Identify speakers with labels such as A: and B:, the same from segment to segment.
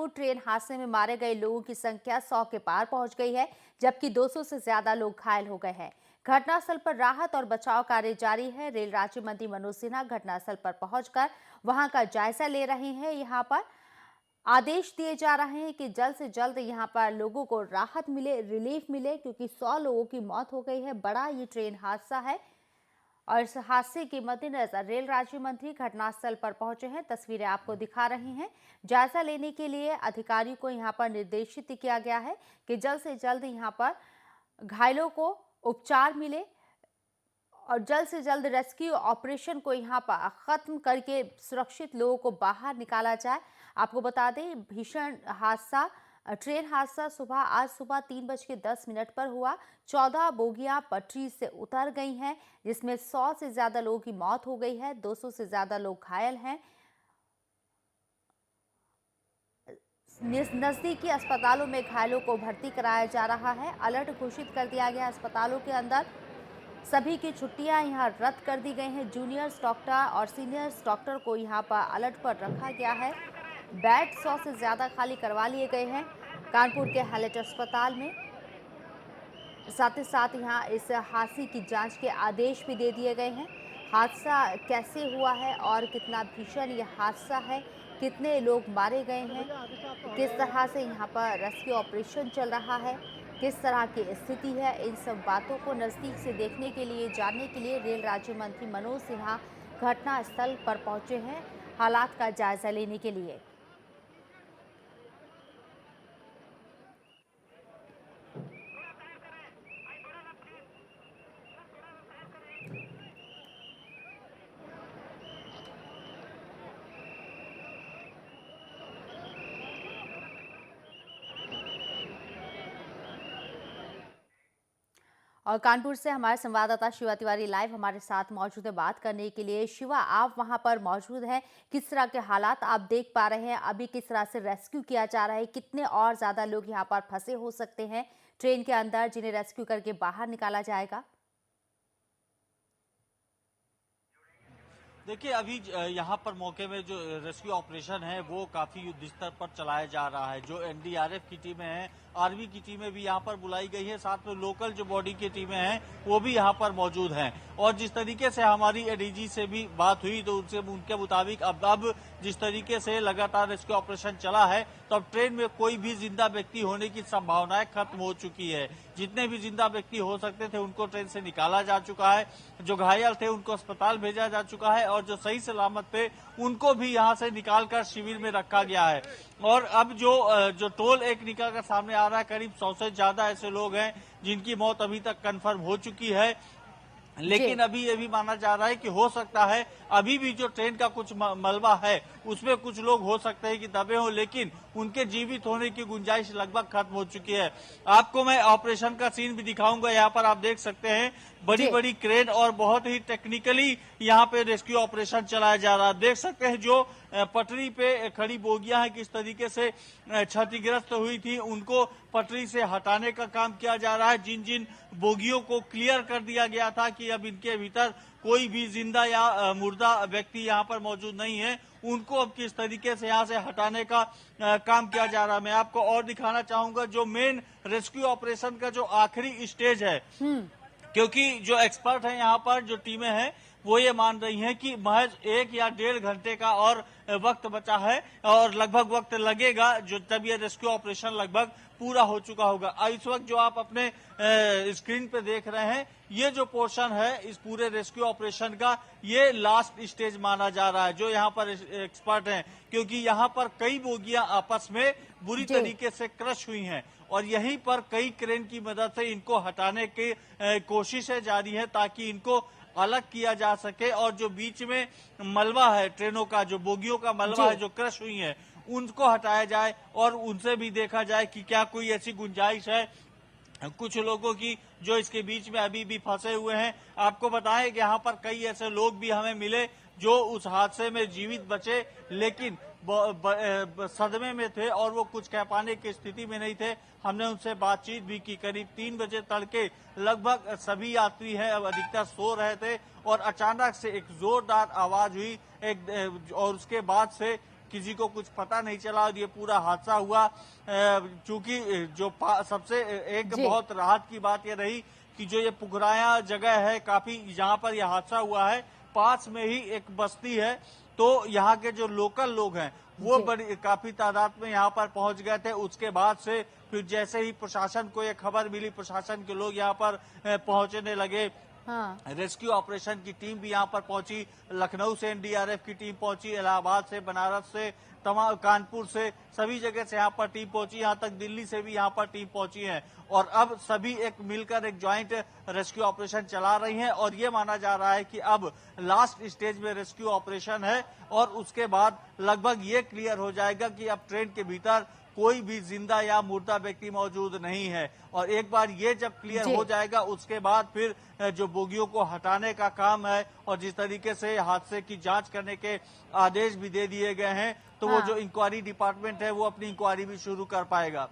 A: Kanpur train हादसे में मारे गए लोगों की संख्या 100 के पार पहुंच गई है, जबकि 200 से ज्यादा लोग घायल हो गए हैं। घटनास्थल पर राहत और बचाव कार्य जारी है। रेल राज्य मंत्री मनोज सिन्हा घटनास्थल पर पहुंचकर वहां का जायजा ले रहे हैं। यहां पर आदेश दिए जा रहे हैं कि जल्द से जल्द यहां पर लोगों को राहत मिले, रिलीफ मिले, क्योंकि 100 लोगों की मौत हो गई है। बड़ा ये ट्रेन हादसा है और इस हादसे के मद्देनजर रेल राज्य मंत्री घटनास्थल पर पहुंचे हैं। तस्वीरें आपको दिखा रहे हैं। जायजा लेने के लिए अधिकारियों को यहां पर निर्देशित किया गया है कि जल्द से जल्द यहां पर घायलों को उपचार मिले और जल्द से जल्द रेस्क्यू ऑपरेशन को यहां पर खत्म करके सुरक्षित लोगों को बाहर निकाला जाए। आपको बता दें, भीषण हादसा ट्रेन हादसा आज सुबह 3:10 पर हुआ। 14 बोगियां पटरी से उतर गई हैं, जिसमें 100 से ज्यादा लोगों की मौत हो गई है, 200 से ज्यादा लोग घायल हैं। नजदीकी अस्पतालों में घायलों को भर्ती कराया जा रहा है। अलर्ट घोषित कर दिया गया। अस्पतालों के अंदर सभी की छुट्टियां यहां रद्द कर दी गई हैं। जूनियर्स डॉक्टर और सीनियर्स डॉक्टर को यहां पर अलर्ट पर रखा गया है। बेड 100 से ज्यादा खाली करवा लिए गए हैं कानपुर के हैलेट अस्पताल में। साथ ही साथ यहां इस हादसे की जांच के आदेश भी दे दिए गए हैं। हादसा कैसे हुआ है और कितना भीषण यह हादसा है, कितने लोग मारे गए हैं, किस तरह से यहां पर रेस्क्यू ऑपरेशन चल रहा है, किस तरह की स्थिति है, इन सब बातों को नज़दीक से देखने के लिए, जानने के लिए रेल राज्य मंत्री मनोज सिन्हा घटनास्थल पर पहुंचे हैं हालात का जायजा लेने के लिए। और कानपुर से हमारे संवाददाता शिवा तिवारी लाइव हमारे साथ मौजूद है बात करने के लिए। शिवा, आप वहां पर मौजूद हैं, किस तरह के हालात आप देख पा रहे हैं? अभी किस तरह से रेस्क्यू किया जा रहा है? कितने और ज्यादा लोग यहां पर फंसे हो सकते हैं ट्रेन के अंदर, जिन्हें रेस्क्यू करके बाहर निकाला जाएगा?
B: देखिए, अभी यहाँ पर मौके में जो रेस्क्यू ऑपरेशन है वो काफी युद्ध स्तर पर चलाया जा रहा है। जो एनडीआरएफ की टीमें हैं, आर्मी की टीमें भी यहाँ पर बुलाई गई है, साथ में लोकल जो बॉडी की टीमें हैं वो भी यहाँ पर मौजूद हैं। और जिस तरीके से हमारी एडीजी से भी बात हुई तो उनके मुताबिक अब जिस तरीके से लगातार रेस्क्यू ऑपरेशन चला है तो अब ट्रेन में कोई भी जिंदा व्यक्ति होने की संभावनाएं खत्म हो चुकी है। जितने भी जिंदा व्यक्ति हो सकते थे उनको ट्रेन से निकाला जा चुका है। जो घायल थे उनको अस्पताल भेजा जा चुका है और जो सही सलामत थे उनको भी यहां से निकालकर शिविर में रखा गया है। और अब जो टोल एक निकलकर सामने आ रहा है, करीब 100 से ज्यादा ऐसे लोग हैं जिनकी मौत अभी तक कंफर्म हो चुकी है। लेकिन अभी ये भी माना जा रहा है कि हो सकता है अभी भी जो ट्रेन का कुछ मलबा है उसमें कुछ लोग हो सकते हैं कि दबे हों, लेकिन उनके जीवित होने की गुंजाइश लगभग खत्म हो चुकी है। आपको मैं ऑपरेशन का सीन भी दिखाऊंगा। यहाँ पर आप देख सकते हैं बड़ी बड़ी क्रेन और बहुत ही टेक्निकली यहाँ पे रेस्क्यू ऑपरेशन चलाया जा रहा है। देख सकते हैं जो पटरी पे खड़ी बोगियां हैं किस तरीके से क्षतिग्रस्त हुई थी, उनको पटरी से हटाने का काम किया जा रहा है। जिन जिन बोगियों को क्लियर कर दिया गया था कि अब इनके भीतर कोई भी जिंदा या मुर्दा व्यक्ति यहाँ पर मौजूद नहीं है, उनको अब किस तरीके से यहाँ से हटाने का काम किया जा रहा है। मैं आपको और दिखाना चाहूंगा जो मेन रेस्क्यू ऑपरेशन का जो आखिरी स्टेज है, क्योंकि जो एक्सपर्ट हैं यहाँ पर, जो टीमें हैं, वो ये मान रही हैं कि महज 1 या 1.5 घंटे का और वक्त बचा है और लगभग वक्त लगेगा जो तब ये रेस्क्यू ऑपरेशन लगभग पूरा हो चुका होगा। इस वक्त जो आप अपने स्क्रीन पे देख रहे हैं, ये जो पोर्शन है इस पूरे रेस्क्यू ऑपरेशन का, ये लास्ट स्टेज माना जा रहा है जो यहाँ पर एक्सपर्ट हैं, क्योंकि यहाँ पर कई बोगियां आपस में बुरी तरीके से क्रश हुई हैं और यहीं पर कई क्रेन की मदद से इनको हटाने की कोशिशें जारी है ताकि इनको अलग किया जा सके और जो बीच में मलबा है, ट्रेनों का जो बोगियों का मलबा है जो क्रश हुई है, उनको हटाया जाए और उनसे भी देखा जाए कि क्या कोई ऐसी गुंजाइश है कुछ लोगों की जो इसके बीच में अभी भी फंसे हुए हैं। आपको बताएं कि यहाँ पर कई ऐसे लोग भी हमें मिले जो उस हादसे में जीवित बचे लेकिन सदमे में थे और वो कुछ कह पाने की स्थिति में नहीं थे। हमने उनसे बातचीत भी की। करीब 3 बजे तड़के लगभग सभी यात्री हैं अब अधिकतर सो रहे थे और अचानक से एक जोरदार आवाज हुई और उसके बाद से किसी को कुछ पता नहीं चला और ये पूरा हादसा हुआ। चूंकि जो सबसे एक
A: जी।
B: बहुत राहत की बात ये रही कि जो ये पुखराया जगह है काफी, जहां पर यह हादसा हुआ है पास में ही एक बस्ती है, तो यहाँ के जो लोकल लोग हैं वो
A: जी।
B: बड़ी काफी तादाद में यहाँ पर पहुंच गए थे। उसके बाद से फिर जैसे ही प्रशासन को ये खबर मिली, प्रशासन के लोग यहाँ पर पहुंचने लगे।
A: हाँ।
B: रेस्क्यू ऑपरेशन की टीम भी यहाँ पर पहुंची, लखनऊ से एनडीआरएफ की टीम पहुंची, इलाहाबाद से, बनारस से, तमाम कानपुर से, सभी जगह से यहाँ पर टीम पहुंची, यहाँ तक दिल्ली से भी यहाँ पर टीम पहुंची है। और अब सभी एक मिलकर एक ज्वाइंट रेस्क्यू ऑपरेशन चला रही हैं और ये माना जा रहा है कि अब लास्ट स्टेज में रेस्क्यू ऑपरेशन है और उसके बाद लगभग ये क्लियर हो जाएगा कि अब ट्रेन के भीतर कोई भी जिंदा या मुर्दा व्यक्ति मौजूद नहीं है। और एक बार ये जब क्लियर हो जाएगा उसके बाद फिर जो बोगियों को हटाने का काम है और जिस तरीके से हादसे की जांच करने के आदेश भी दे दिए गए हैं, तो वो जो इंक्वायरी डिपार्टमेंट है वो अपनी इंक्वायरी भी शुरू कर पाएगा।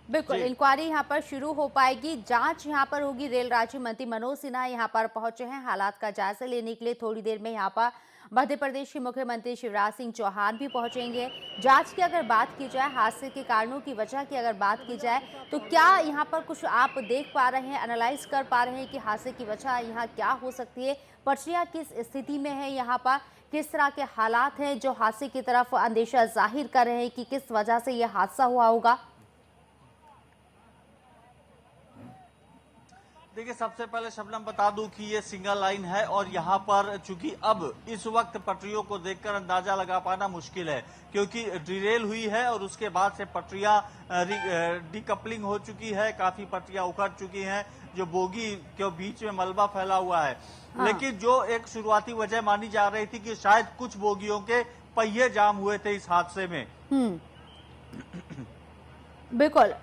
A: बिल्कुल, इंक्वायरी यहाँ पर शुरू हो पाएगी, जांच यहाँ पर होगी। रेल राज्य मंत्री मनोज सिन्हा यहाँ पर पहुंचे हैं हालात का जायजा लेने के लिए। थोड़ी देर में यहाँ पर मध्य प्रदेश के मुख्यमंत्री शिवराज सिंह चौहान भी पहुंचेंगे। जांच की अगर बात की जाए, हादसे के कारणों की वजह की अगर बात की जाए, तो क्या यहाँ पर कुछ आप देख पा रहे हैं, एनालाइज कर पा रहे हैं कि हादसे की वजह यहाँ क्या हो सकती है? पटरियां किस स्थिति में है, यहाँ पर किस तरह के हालात हैं जो हादसे की तरफ अंदेशा जाहिर कर रहे हैं कि किस वजह से यह हादसा हुआ होगा?
B: देखिए, सबसे पहले शबनम बता दूं कि ये सिंगल लाइन है और यहाँ पर चूंकि अब इस वक्त पटरियों को देखकर अंदाजा लगा पाना मुश्किल है, क्योंकि डिरेल हुई है और उसके बाद से पटरियां डिकपलिंग हो चुकी है, काफी पटरियां उखड़ चुकी हैं, जो बोगी के बीच में मलबा फैला हुआ है। लेकिन जो एक शुरुआती वजह मानी जा रही थी कि शायद कुछ बोगियों के पहिए जाम हुए थे इस हादसे में।
A: बिल्कुल,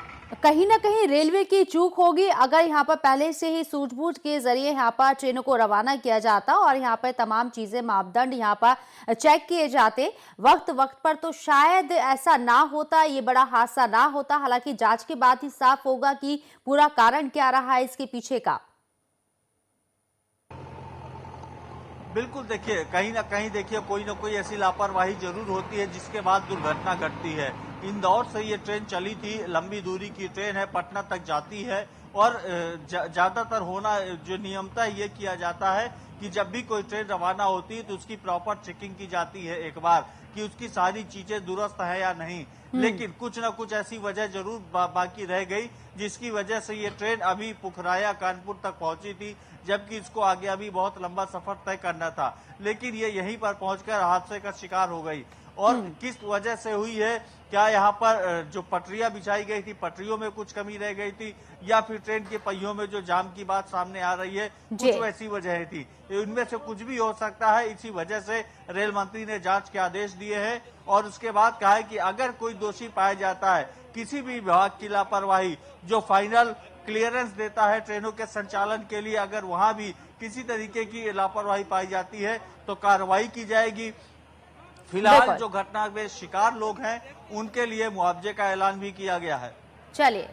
A: कहीं ना कहीं रेलवे की चूक होगी। अगर यहाँ पर पहले से ही सूझबूझ के जरिए यहाँ पर ट्रेनों को रवाना किया जाता और यहाँ पर तमाम चीजें, मापदंड यहाँ पर चेक किए जाते वक्त पर, तो शायद ऐसा ना होता, ये बड़ा हादसा ना होता। हालांकि जांच के बाद ही साफ होगा कि पूरा कारण क्या रहा है इसके पीछे का।
B: बिल्कुल, देखिए कहीं ना कहीं देखिए कोई ना कोई ऐसी लापरवाही जरूर होती है जिसके बाद दुर्घटना घटती है। इंदौर से ये ट्रेन चली थी, लंबी दूरी की ट्रेन है, पटना तक जाती है और ज्यादातर होना जो नियमता ये किया जाता है कि जब भी कोई ट्रेन रवाना होती है तो उसकी प्रॉपर चेकिंग की जाती है एक बार कि उसकी सारी चीजें दुरुस्त है या नहीं। लेकिन कुछ ना कुछ ऐसी वजह जरूर बाकी रह गई जिसकी वजह से ये ट्रेन अभी पुखराया कानपुर तक पहुंची थी, जबकि इसको आगे अभी बहुत लंबा सफर तय करना था। लेकिन ये यहीं पर पहुंचकर हादसे का शिकार हो गई। और किस वजह से हुई है, क्या यहाँ पर जो पटरियां बिछाई गई थी, पटरियों में कुछ कमी रह गई थी, या फिर ट्रेन के पहियों में जो जाम की बात सामने आ रही है, कुछ वैसी वजह थी। इनमें से कुछ भी हो सकता है। इसी वजह से रेल मंत्री ने जांच के आदेश दिए हैं और उसके बाद कहा है कि अगर कोई दोषी पाया जाता है, किसी भी विभाग की लापरवाही जो फाइनल क्लियरेंस देता है ट्रेनों के संचालन के लिए, अगर वहां भी किसी तरीके की लापरवाही पाई जाती है तो कार्रवाई की जाएगी। फिलहाल जो घटना में शिकार लोग हैं उनके लिए मुआवजे का ऐलान भी किया गया है।
A: चलिए।